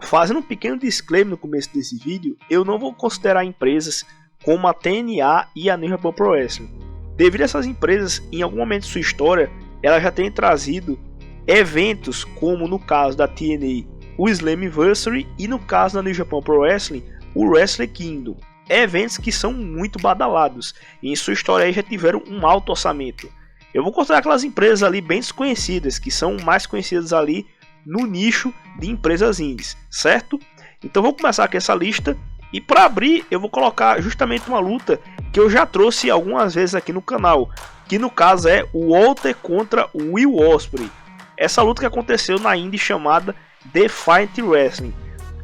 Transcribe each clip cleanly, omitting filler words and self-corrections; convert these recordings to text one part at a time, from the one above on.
fazendo um pequeno disclaimer no começo desse vídeo, eu não vou considerar empresas como a TNA e a New Japan Pro Wrestling. Devido a essas empresas, em algum momento de sua história, elas já têm trazido eventos como no caso da TNA, o Slammiversary, e no caso da New Japan Pro Wrestling, o Wrestle Kingdom. Eventos que são muito badalados e em sua história aí já tiveram um alto orçamento. Eu vou considerar aquelas empresas ali bem desconhecidas, que são mais conhecidas ali no nicho de empresas indies, certo? Então vou começar aqui essa lista. E para abrir, eu vou colocar justamente uma luta que eu já trouxe algumas vezes aqui no canal, que no caso é o Walter contra o Will Ospreay. Essa luta que aconteceu na indie chamada Defiant Wrestling.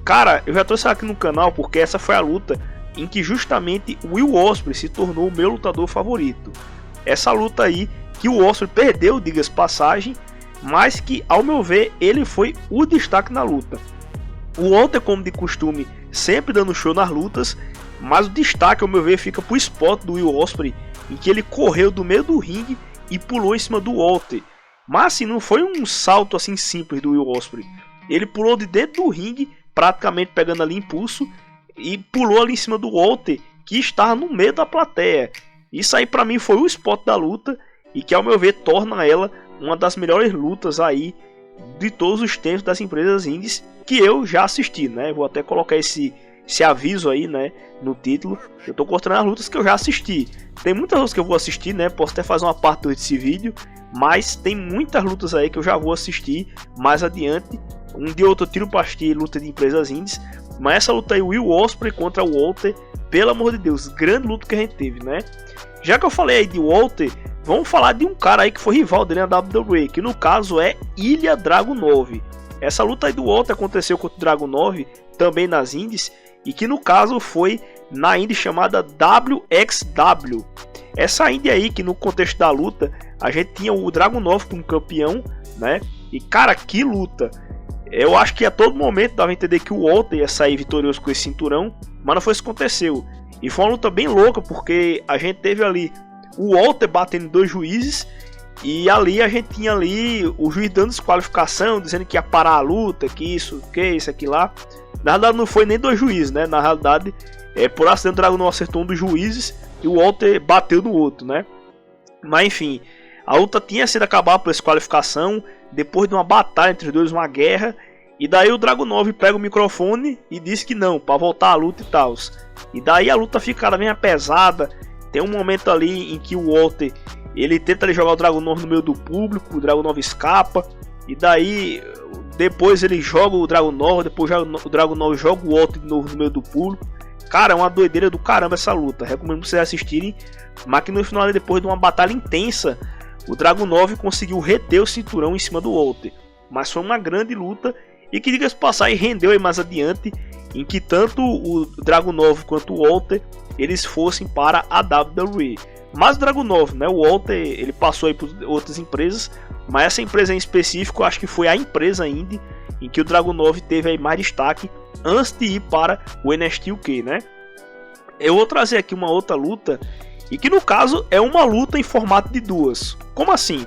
Cara, eu já trouxe ela aqui no canal porque essa foi a luta em que justamente o Will Ospreay se tornou o meu lutador favorito. Essa luta aí que o Ospreay perdeu, diga-se passagem, mas que ao meu ver ele foi o destaque na luta. O Walter, como de costume, sempre dando show nas lutas, mas o destaque ao meu ver fica pro spot do Will Ospreay, em que ele correu do meio do ringue e pulou em cima do Walter. Mas assim, não foi um salto assim simples do Will Ospreay. Ele pulou de dentro do ringue, praticamente pegando ali impulso, e pulou ali em cima do Walter, que estava no meio da plateia. Isso aí pra mim foi o spot da luta, e que ao meu ver torna ela uma das melhores lutas aí de todos os tempos das empresas indies que eu já assisti, né? Vou até colocar esse aviso aí, né, no título. Eu tô mostrando as lutas que eu já assisti. Tem muitas lutas que eu vou assistir, né? Posso até fazer uma parte desse vídeo, mas tem muitas lutas aí que eu já vou assistir mais adiante. Um dia outro eu tiro pra assistir luta de empresas indies, mas essa luta aí, Will Ospreay contra o Walter, pelo amor de Deus, grande luta que a gente teve, né? Já que eu falei aí de Walter, vamos falar de um cara aí que foi rival dele na WWE, que no caso é Ilya Dragunov. Essa luta aí do Walter aconteceu contra o Dragunov, também nas indies, e que no caso foi na indie chamada WXW. Essa indie aí, que no contexto da luta, a gente tinha o Dragunov como campeão, né? E cara, que luta! Eu acho que a todo momento dava a entender que o Walter ia sair vitorioso com esse cinturão, mas não foi isso que aconteceu. E foi uma luta bem louca, porque a gente teve ali o Walter batendo 2 juízes, e ali a gente tinha ali o juiz dando desqualificação, dizendo que ia parar a luta, que isso, aqui lá. Na realidade não foi nem 2 juízes, né? Na realidade, por acidente o Dragunov acertou um dos juízes e o Walter bateu no outro, né? Mas enfim, a luta tinha sido acabada por desqualificação, depois de uma batalha entre os dois, uma guerra. E daí o Dragunov pega o microfone e diz que não, para voltar a luta e tal. E daí a luta fica cada vez mais pesada. Tem um momento ali em que o Walter, ele tenta ali jogar o Dragunov no meio do público, o Dragunov escapa. E daí depois ele joga o Dragunov, depois o Dragunov joga o Walter de novo no meio do público. Cara, é uma doideira do caramba essa luta. Recomendo vocês assistirem. Mas que no final, depois de uma batalha intensa, o Dragunov conseguiu reter o cinturão em cima do Walter. Mas foi uma grande luta. E que, diga-se passar, e rendeu aí mais adiante, em que tanto o Dragunov quanto o Walter, eles fossem para a WWE. Mas o Dragunov, né, o Walter, ele passou aí por outras empresas, mas essa empresa em específico, eu acho que foi a empresa indie em que o Dragunov teve aí mais destaque antes de ir para o NXT UK, né? Eu vou trazer aqui uma outra luta, e que no caso é uma luta em formato de duas. Como assim?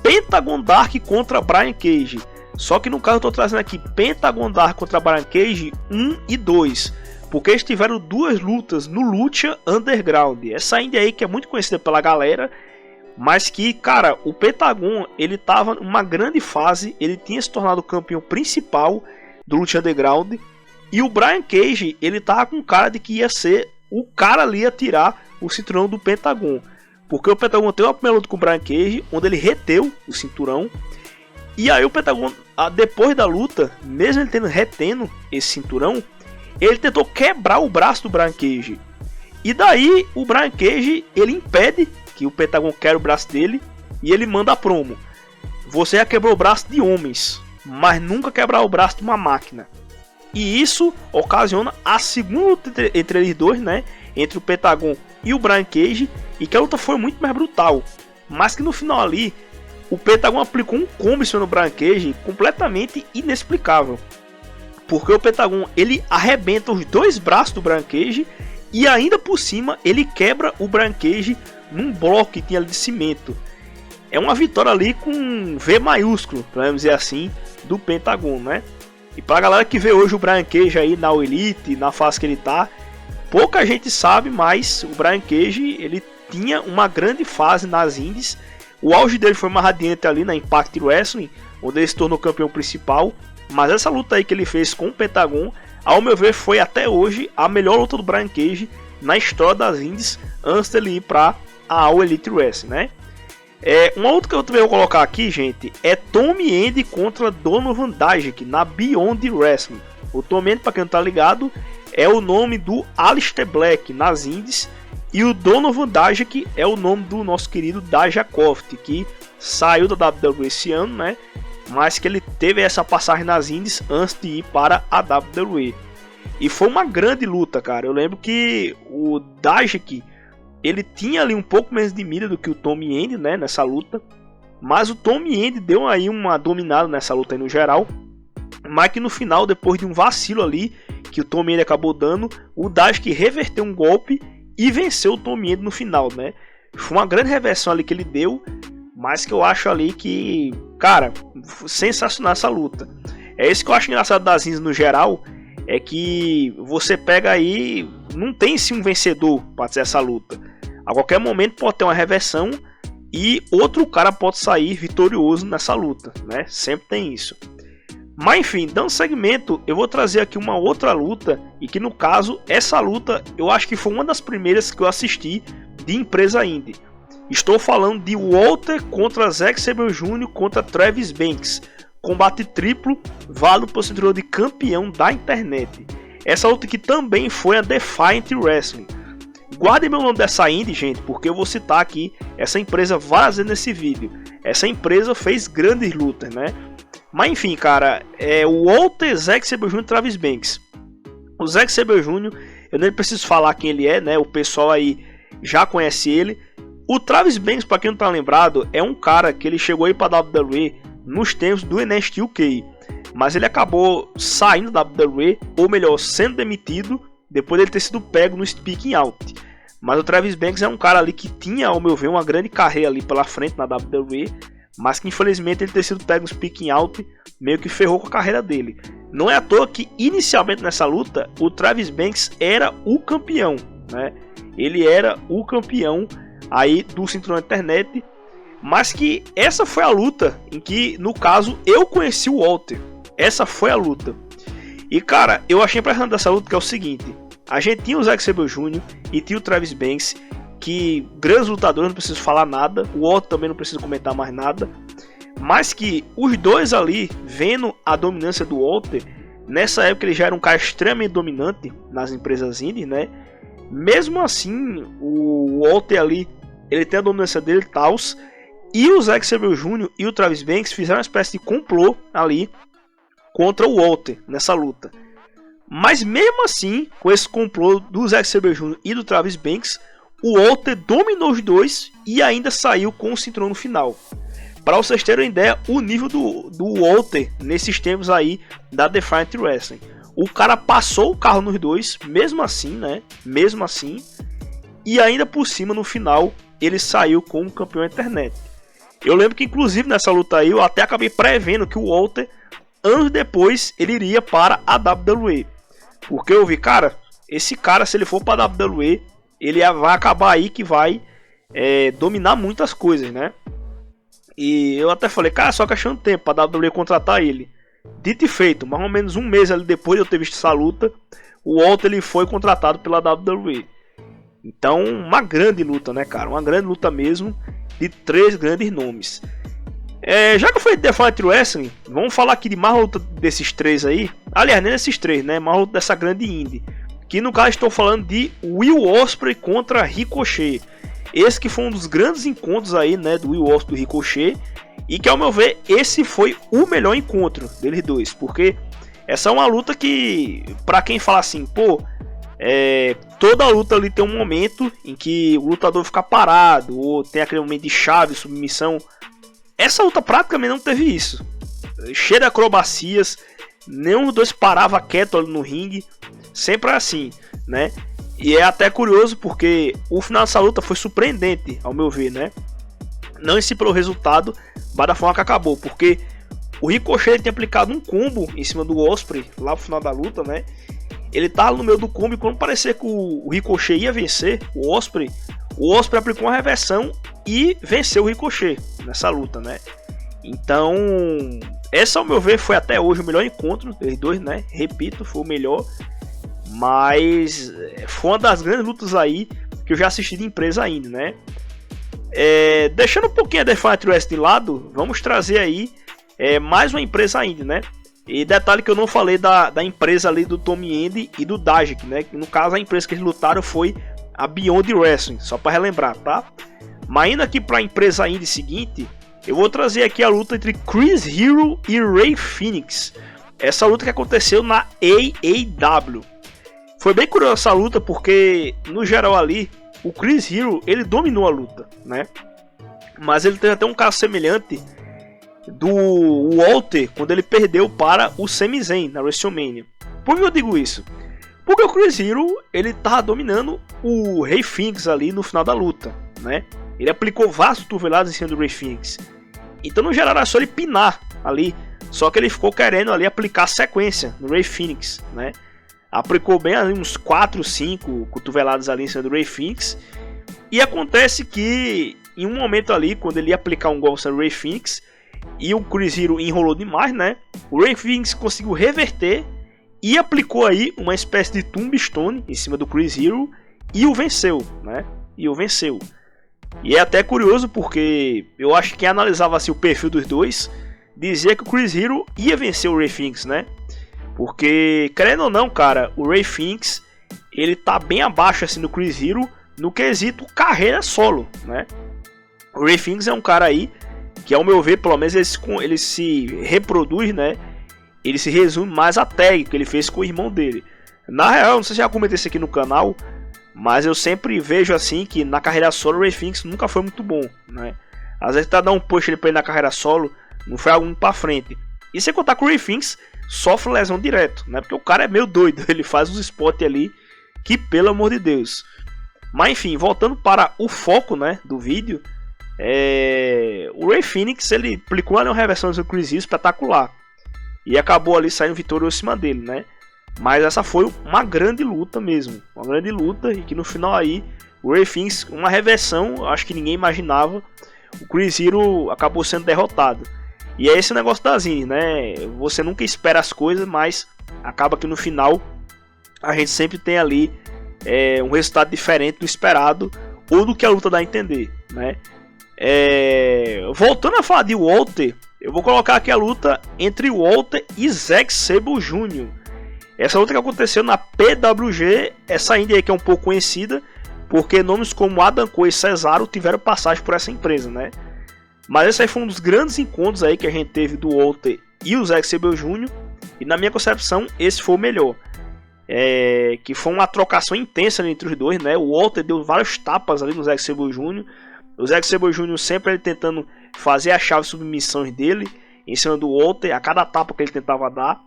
Pentagon Dark contra Brian Cage. Só que no caso eu estou trazendo aqui Pentagon Dark contra Brian Cage 1 e 2. Porque eles tiveram 2 lutas no Lucha Underground. Essa indie aí que é muito conhecida pela galera. Mas que, cara, o Pentagon, ele tava numa grande fase. Ele tinha se tornado o campeão principal do Lucha Underground. E o Brian Cage, ele tava com cara de que ia ser o cara ali a tirar o cinturão do Pentagon. Porque o Pentagon teve uma primeira luta com o Brian Cage, onde ele reteu o cinturão. E aí o Pentagon, depois da luta, mesmo ele retendo esse cinturão, ele tentou quebrar o braço do Brian Cage. E daí o Brian Cage, ele impede que o Pentagon quebre o braço dele e ele manda a promo: você já quebrou o braço de homens, mas nunca quebrar o braço de uma máquina. E isso ocasiona a segunda luta entre eles dois, né? Entre o Pentagon e o Brian Cage, e que a luta foi muito mais brutal. Mas que no final ali, o Pentagon aplicou um combo em cima do Brian Cage completamente inexplicável. Porque o Pentagon, ele arrebenta os 2 braços do Brian Cage e ainda por cima ele quebra o Brian Cage num bloco que tinha ali de cimento. É uma vitória ali com V maiúsculo, podemos dizer assim, do Pentagon, né? E pra galera que vê hoje o Brian Cage aí na All Elite, na fase que ele tá, pouca gente sabe, mas o Brian Cage, ele tinha uma grande fase nas indies. O auge dele foi mais radiante ali na Impact Wrestling, onde ele se tornou campeão principal. Mas essa luta aí que ele fez com o Pentagon, ao meu ver, foi até hoje a melhor luta do Brian Cage na história das indies, antes dele ir para a All Elite Wrestling, né? Uma outra que eu também vou colocar aqui, gente, é Tommy End contra Donovan Dijak na Beyond Wrestling. O Tommy End, para quem não tá ligado, é o nome do Aleister Black nas indies, e o Donovan Dijak é o nome do nosso querido Dijakovic, que saiu da WWE esse ano, né? Mas que ele teve essa passagem nas indies antes de ir para a WWE. E foi uma grande luta, cara. Eu lembro que o Dijak, ele tinha ali um pouco menos de mira do que o Tommy End, né, nessa luta. Mas o Tommy End deu aí uma dominada nessa luta aí no geral. Mas que no final, depois de um vacilo ali, que o Tommy End acabou dando, o Dijak reverteu um golpe e venceu o Tommy End no final, né. Foi uma grande reversão ali que ele deu, mas que eu acho ali que, cara, sensacional essa luta. É isso que eu acho engraçado das indies no geral, é que você pega aí, não tem sim um vencedor para ter essa luta. A qualquer momento pode ter uma reversão e outro cara pode sair vitorioso nessa luta, né? Sempre tem isso. Mas enfim, dando segmento, eu vou trazer aqui uma outra luta, e que no caso, essa luta eu acho que foi uma das primeiras que eu assisti de empresa indie. Estou falando de Walter contra Zack Sabre Jr. contra Travis Banks. Combate triplo, válido para o cinturão de campeão da internet. Essa luta aqui também foi a Defiant Wrestling. Guardem meu nome dessa indie, gente, porque eu vou citar aqui essa empresa várias vezes nesse vídeo. Essa empresa fez grandes lutas, né? Mas enfim, cara, o Walter, Zack Sabre Jr. e Travis Banks. O Zack Sabre Jr., eu nem preciso falar quem ele é, né? O pessoal aí já conhece ele. O Travis Banks, para quem não tá lembrado, é um cara que ele chegou aí para a WWE nos tempos do NXT UK, mas ele acabou saindo da WWE, ou melhor, sendo demitido, depois de ele ter sido pego no Speaking Out. Mas o Travis Banks é um cara ali que tinha, ao meu ver, uma grande carreira ali pela frente na WWE, mas que infelizmente ele ter sido pego no Speaking Out meio que ferrou com a carreira dele. Não é à toa que inicialmente nessa luta o Travis Banks era o campeão, né? Ele era o campeão aí do cinturão da internet. Mas que essa foi a luta em que, no caso, eu conheci o Walter. Essa foi a luta. E, cara, eu achei impressionante dessa luta que é o seguinte. A gente tinha o Zack Sabre Jr. e tinha o Travis Banks, que grandes lutadores, não preciso falar nada. O Walter também não preciso comentar mais nada. Mas que os dois ali, vendo a dominância do Walter, nessa época ele já era um cara extremamente dominante nas empresas indie, né? Mesmo assim, o Walter ali, ele tem a dominância dele e tal. E o Zack Sabre Jr. e o Travis Banks fizeram uma espécie de complô ali contra o Walter nessa luta. Mas mesmo assim, com esse complô do Zack Sabre Jr. e do Travis Banks, o Walter dominou os dois e ainda saiu com o cinturão no final. Para vocês terem uma ideia, o nível do Walter nesses tempos aí da Defiant Wrestling. O cara passou o carro nos dois, mesmo assim, né? Mesmo assim. E ainda por cima, no final, ele saiu como campeão da internet. Eu lembro que inclusive nessa luta aí eu até acabei prevendo que o Walter, anos depois, ele iria para a WWE. Porque eu vi, cara, esse cara, se ele for para a WWE, ele vai acabar aí que vai dominar muitas coisas, né? E eu até falei, cara, só que achando tempo para a WWE contratar ele. Dito e feito, mais ou menos um mês ali depois de eu ter visto essa luta, o Walter ele foi contratado pela WWE. Então, uma grande luta, né, cara? Uma grande luta mesmo, de três grandes nomes. Já que eu falei de Defiant Wrestling, vamos falar aqui de mais luta desses três aí. Aliás, nem desses três, né? Mais luta dessa grande indie. Que no caso estou falando de Will Ospreay contra Ricochet. Esse que foi um dos grandes encontros aí, né? Do Will Ospreay e do Ricochet. E que ao meu ver, esse foi o melhor encontro deles dois. Porque essa é uma luta que, pra quem fala assim, pô, toda luta ali tem um momento em que o lutador fica parado, ou tem aquele momento de chave, submissão. Essa luta praticamente não teve isso. Cheia de acrobacias, nenhum dos dois parava quieto ali no ringue. Sempre assim, né? E é até curioso porque o final dessa luta foi surpreendente, ao meu ver, né? Não em si pelo resultado, mas da forma que acabou. Porque o Ricochet tinha aplicado um combo em cima do Ospreay lá pro final da luta, né? Ele tava no meio do combo e quando parecia que o Ricochet ia vencer o Ospreay aplicou uma reversão e venceu o Ricochet nessa luta, né? Então, essa ao meu ver foi até hoje o melhor encontro dos dois, né? Repito, foi o melhor, mas foi uma das grandes lutas aí que eu já assisti de empresa ainda, né? Deixando um pouquinho a Defiant Wrestling de lado, vamos trazer aí mais uma empresa ainda, né? E detalhe que eu não falei da empresa ali do Tommy End e do Dajic, né? Que no caso a empresa que eles lutaram foi a Beyond Wrestling, só para relembrar, tá? Mas indo aqui para a empresa ainda seguinte, eu vou trazer aqui a luta entre Chris Hero e Rey Fenix. Essa luta que aconteceu na AAW. Foi bem curiosa essa luta porque no geral ali o Chris Hero ele dominou a luta, né? Mas ele teve até um caso semelhante do Walter quando ele perdeu para o Sami Zayn na WrestleMania. Por que eu digo isso? Porque o Chris Hero ele tava dominando o Rey Fenix ali no final da luta, né? Ele aplicou vários cotoveladas em cima do Rey Fenix. Então no geral era só ele pinar ali, só que ele ficou querendo ali aplicar sequência no Rey Fenix, né? Aplicou bem ali uns 4, 5 cotoveladas ali em cima do Rey Fenix. E acontece que em um momento ali, quando ele ia aplicar um golpe no Rey Fenix e o Chris Hero enrolou demais, né? O Rey Fenix conseguiu reverter e aplicou aí uma espécie de Tombstone em cima do Chris Hero e o venceu, né? E é até curioso porque eu acho que quem analisava assim, o perfil dos dois dizia que o Chris Hero ia vencer o Rey Fenix, né? Porque, querendo ou não, cara, o Rey Fenix ele tá bem abaixo assim do Chris Hero no quesito carreira solo, né? O Rey Fenix é um cara aí que, ao meu ver, pelo menos ele se reproduz, né? Ele se resume mais a tag que ele fez com o irmão dele. Na real, não sei se já comentei isso aqui no canal, mas eu sempre vejo assim que na carreira solo o Rey Fenix nunca foi muito bom, né? Às vezes tá dando um push ele pra ele na carreira solo, não foi algo pra frente. E sem contar que o Rey Fenix sofre lesão direto, né? Porque o cara é meio doido, ele faz uns spots ali que, pelo amor de Deus. Mas enfim, voltando para o foco, né, do vídeo, o Rey Fenix ele aplicou uma reversão do Chris Hero espetacular e acabou ali saindo vitorioso em cima dele, né? Mas essa foi uma grande luta mesmo, uma grande luta e que no final aí o Rey Fenix, uma reversão, acho que ninguém imaginava, o Chris Hero acabou sendo derrotado. E é esse negócio da Zine, né? Você nunca espera as coisas, mas acaba que no final a gente sempre tem ali um resultado diferente do esperado ou do que a luta dá a entender, né? Voltando a falar de Walter, eu vou colocar aqui a luta entre Walter e Zack Sabre Jr. Essa luta que aconteceu na PWG, essa índia aí que é um pouco conhecida, porque nomes como Adam Cole e Cesaro tiveram passagem por essa empresa, né? Mas esse aí foi um dos grandes encontros aí que a gente teve do Walter e o Zack Sabre Jr. E na minha concepção, esse foi o melhor. Que foi uma trocação intensa entre os dois, né? O Walter deu vários tapas ali no Zack Sabre Jr. O Zack Sabre Jr. sempre ele tentando fazer a chave de submissões dele em cima do Walter, a cada tapa que ele tentava dar.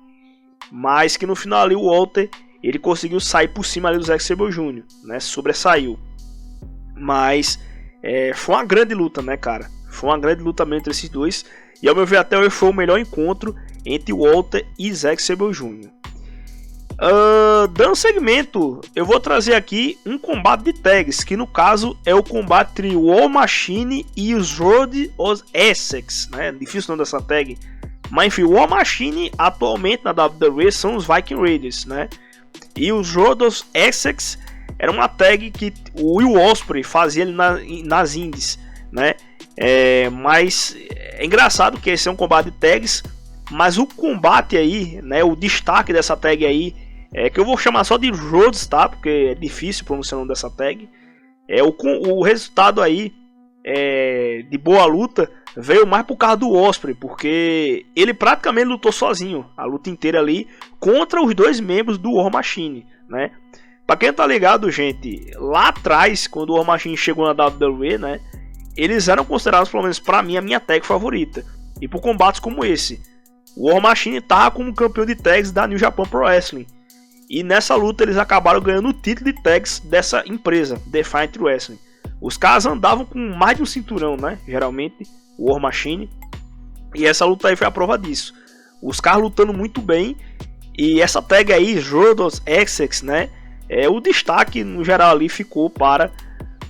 Mas que no final ali o Walter ele conseguiu sair por cima ali do Zack Sabre Jr., né? Sobressaiu. Mas foi uma grande luta, né, cara? Foi uma grande luta mesmo entre esses dois. E ao meu ver até hoje foi o melhor encontro entre Walter e Zack Sabre Jr. Dando segmento, eu vou trazer aqui um combate de tags, que no caso é o combate entre War Machine e os Road of Essex, né? Difícil o nome dessa tag, mas enfim, War Machine atualmente na WWE são os Viking Raiders, né? E os Road of Essex era uma tag que o Will Ospreay fazia ali nas indies, né? Mas é engraçado que esse é um combate de tags, mas o combate aí, né? O destaque dessa tag aí que eu vou chamar só de Rhodes, tá? Porque é difícil pronunciar o nome dessa tag. O resultado aí de boa luta veio mais por causa do Ospreay, porque ele praticamente lutou sozinho a luta inteira ali contra os dois membros do War Machine, né? Pra quem tá ligado, gente, lá atrás, quando o War Machine chegou na WWE, né? Eles eram considerados, pelo menos pra mim, a minha tag favorita. E por combates como esse, o War Machine tá como campeão de tags da New Japan Pro Wrestling. E nessa luta eles acabaram ganhando o título de tags dessa empresa, Defiant Wrestling. Os caras andavam com mais de um cinturão, né? Geralmente, o War Machine. E essa luta aí foi a prova disso. Os caras lutando muito bem. E essa tag aí, Jordos Essex, né? O destaque no geral ali ficou para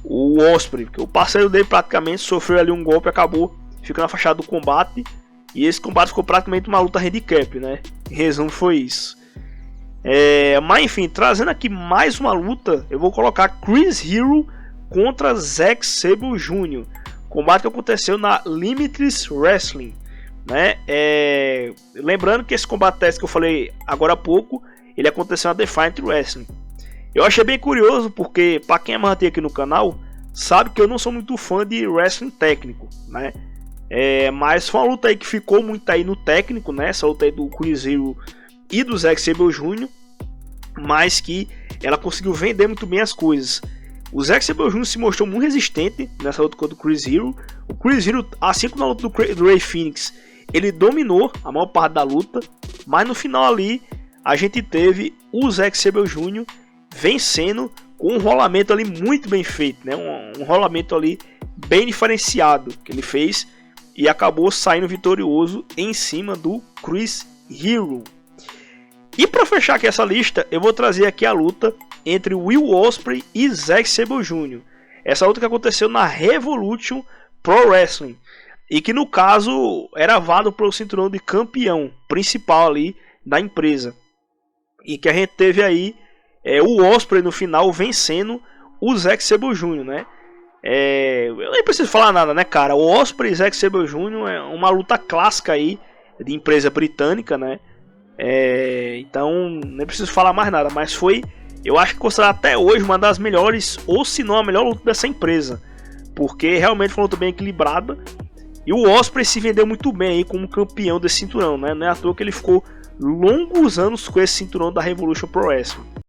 o Ospreay, porque o parceiro dele praticamente sofreu ali um golpe e acabou ficando afastado do combate. E esse combate ficou praticamente uma luta handicap, né? Em resumo, foi isso. Mas enfim, trazendo aqui mais uma luta, eu vou colocar Chris Hero contra Zack Sabre Jr. Combate que aconteceu na Limitless Wrestling, né? Lembrando que esse combate teste que eu falei agora há pouco, ele aconteceu na Defiant Wrestling. Eu achei bem curioso porque, para quem é mais aqui no canal, sabe que eu não sou muito fã de wrestling técnico, né? Mas foi uma luta aí que ficou muito aí no técnico, né? Essa luta aí do Chris Hero e do Zack Sabre Jr., mas que ela conseguiu vender muito bem as coisas. O Zack Sabre Jr. se mostrou muito resistente nessa luta contra o Chris Hero. O Chris Hero, assim como na luta do Rey Fenix, ele dominou a maior parte da luta, mas no final ali a gente teve o Zack Sabre Jr. vencendo com um rolamento ali muito bem feito, né? Um rolamento ali bem diferenciado que ele fez e acabou saindo vitorioso em cima do Chris Hero. E para fechar aqui essa lista, eu vou trazer aqui a luta entre Will Ospreay e Zack Sabre Jr. Essa luta que aconteceu na Revolution Pro Wrestling e que no caso era válido para o cinturão de campeão principal ali da empresa. E que a gente teve aí o Ospreay no final vencendo o Zack Sabre Jr., né? Eu nem preciso falar nada, né, cara? O Ospreay e Zack Sabre Jr. é uma luta clássica aí de empresa britânica, né? Então nem preciso falar mais nada, mas foi, eu acho que considerado até hoje uma das melhores, ou se não a melhor luta dessa empresa, porque realmente foi uma luta bem equilibrada e o Ospreay se vendeu muito bem aí como campeão desse cinturão, né? Não é à toa que ele ficou longos anos com esse cinturão da Revolution Pro Wrestling.